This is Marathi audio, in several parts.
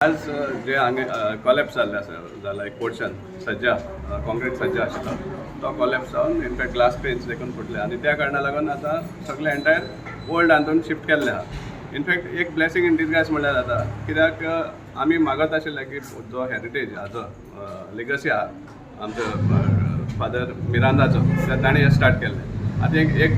आज जे हांगे कॉलेप्स जाल्ले आसा जाला एक पोर्शन सज्जा कॉन्क्रीट सज्जा आशिल्लो तो कॉलेप्स जावन इनफॅक्ट ग्लास पेन्स देखून फुटले आनी त्या कारणां लागून आतां सगळे एंटायर ओल्ड हातून शिफ्ट केल्ले आहा. इनफॅक्ट एक ब्लेसिंग इन डिसगायज म्हणल्यार जाता कित्याक आमी मागत आशिल्ले की जो हेरिटेज हाजो लेगसी आहा आमचो फादर मिरांदाचो ताणें स्टार्ट केल्लें. आतां एक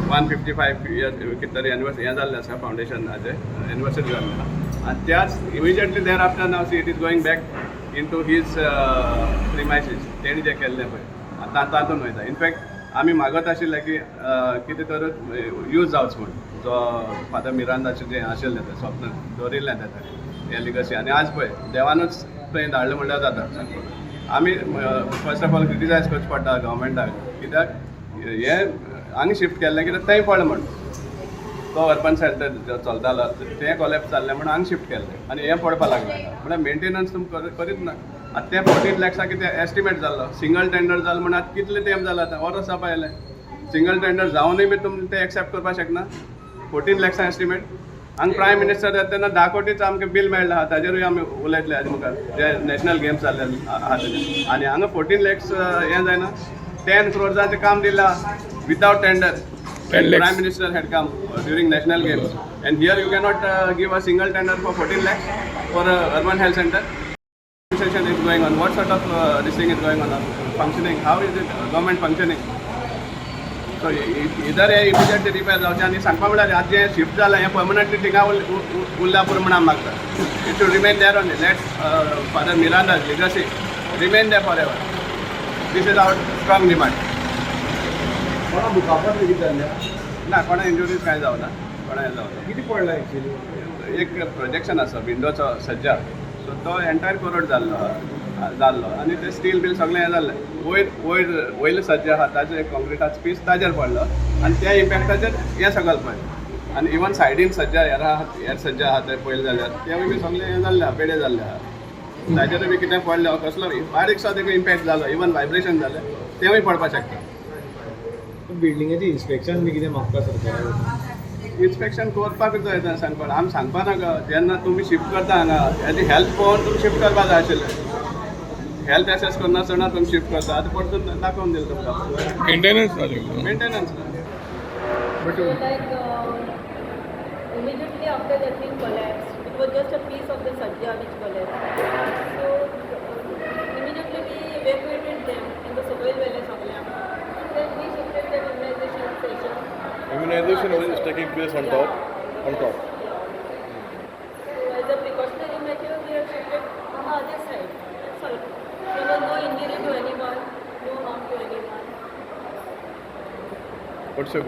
155 इयर्स कितें तरी हें जाल्लें आसा फावंडेशन हाजें एनिवर्सरी जाल्लें आहा आनी त्याच immediately thereafter now see it is going back into his premises तेणी जें केल्लें पळय आतां तातूंत वयता. इनफॅक्ट आमी मागत आशिल्ले की कितें तर यूज जावचो म्हूण जो फादर मिरांदाचें जें आशिल्लें तें स्वप्न दवरिल्लें तें हें लिगसी आनी आज पळय देवानूच थंय धाडलें म्हणल्यार जाता. आमी फर्स्ट ऑफ ऑल क्रिटिसायज करचें पडटा गव्हर्मेंटाक कित्याक हें हांगा शिफ्ट केल्लें कित्याक थंय पडलें म्हण तो अर्बन सेंटर जो चलतालो तें कॉलेप्स जाल्लें म्हण हांगा शिफ्ट केल्लें आनी हें पडपाक लागलें म्हळ्यार मेंटेनन्स तुमी करीत ना. आतां तें 14 lakhs कितें एस्टिमेट जाल्लो सिंगल टेंडर जालें म्हण आतां कितलें तेंप जालां आतां वर्स जावपा येयलें. सिंगल टेंडर जावनूय बी तुमी तें एक्सेप्ट करपाक शकना. 14 lakhs एस्टिमेट हांगा प्रायम मिनिस्टर येता तेन्ना 10 कोटीचो आमकां बील मेळ्ळें आहा ताजेरूय आमी उलयतले हाजे मुखार जे नॅशनल गेम्स जाल्ले आहा तेजे आनी हांगा 14 lakhs हें जायना. 10 crores काम दिलां without tender. Prime Minister had come during national games, and here you cannot give a single tender for 14 lakhs for a urban health center. Session is going on. What sort of this thing is going on? Functioning? How is it government functioning? So either हे immediately repair जावचें आनी सांगपा म्हळ्यार आज जें शिफ्ट जालां हें परमनंटली थिंगा उरल्या पुरो म्हण आमी मागता. It should remain there only. Let Father Miranda's legacy remain there forever. This is our strong demand. कोणा दुखापत किती जाल्ल्या ना कोणा इंजुरीज कांय जावना कोणा हें जावना. किती पडला एक्चुअली एक प्रोजेक्शन आसा विंडोचो सज्जा सो तो एंटायर करोड जाल्लो आनी ते स्टील बील सगळें हें जाल्लें. वयर सज्जा आहा ताजें कॉन्क्रिटाचो पीस ताजेर पडलो आनी त्या इम्पॅक्टाचेर हें सगळें पळय आनी इवन सायडीन सज्जा हेर सज्जा आहा ते पळयलें जाल्यार तेवूय बी सगळें हें जाल्लें आहा पेडे जाल्ले आहा. ताजेरूय बी कितें पडलें कसलो बारीकसो तेका इम्पॅक्ट जालो इवन वायब्रेशन जालें तेवूय पडपाक शकता. बिल्डिंगेची इन्स्पेक्शन बी कितें मागता सरकार इन्स्पेक्शन करपाक जाय सांगपा आमी सांगपा नाका जेन्ना तुमी शिफ्ट करता हांगा हेजी हेल्थ पळोवन तुमी शिफ्ट करपाक जाय आशिल्लें. हेल्थ एसेस करनासतना तुमी शिफ्ट करता आतां परतून दाखोवन दिलें तुमकां maintenance But like immediately after the thing collapsed, it was just a piece of the sajja which collapsed. So immediately we evacuated them in the soil village of Lam. Then we shifted the immunization session. Immunization is taking place on top. So as a precautionary measure, we have shifted on the other side. That's all. There was no injury to anyone, no harm to anyone. What's your